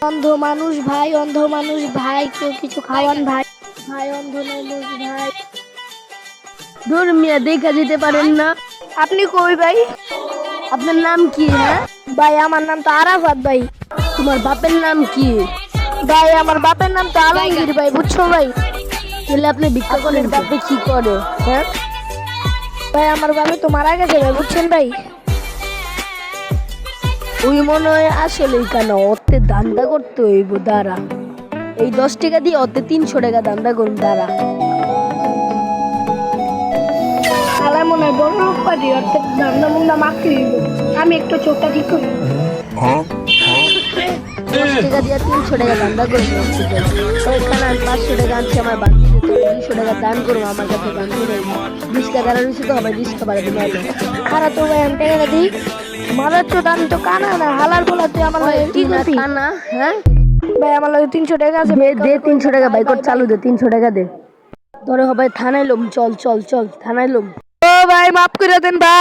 অন্ধ মানুষ ভাই, অন্ধ মানুষ ভাই, কেউ কিছু খাওয়ান ভাই। ভাই অন্ধ মানুষ ভাই। দূর মিয়া, দেখা যেতে পারেন না? আপনি কই ভাই? আপনার নাম কি? হ্যাঁ ভাই আমার নাম তো আরাফাত ভাই। তোমার বাপের নাম কি? ভাই আমার বাপের নাম তো আলমগীর ভাই, বুঝছো ভাই? তাহলে আপনি ভিক্ষা করেন? আপনার বাপে কি করে? হ্যাঁ ভাই আমার বাবা তো মারা গেছে ভাই, বুঝছেন ভাই? ওই মনে হয় আসলেই কেন ওতে দান্দা করতে হইব। দাঁড়া, এই 10 টাকা দিয়ে ওতে 300 টাকা দান্দা করুন। দাঁড়া, শালা মনে হয় বড় লোক পারি, অর্থাৎ ধান্দা মুন্দা মারতে দিব। আমি একটু চোখটা ঠিক করি। 10 টাকা দিয়ে 300 টাকা দান্দা করুন। ওইখানে আমি 500 টাকা আনছি আমার বাড়িতে, 200 টাকা দান করুন। আমার কাছে দান করে 20 টাকা রয়েছে তো, আমার 20 টাকা বাড়াতে পারলো। খারা তো ভাই আমি টেকা দিই। মারার তো দাম তো কানা না, হালার বলা তুই আমার লাগে কি করবি? না, হ্যাঁ ভাই আমার লাগে 300 টাকা আছে। দে 300 টাকা বাইক চালু দে, 300 টাকা দে। ধরে হবে থানায় লোম, চল চল চল থানায় লোম। ও ভাই মাফ করে দেন ভাই।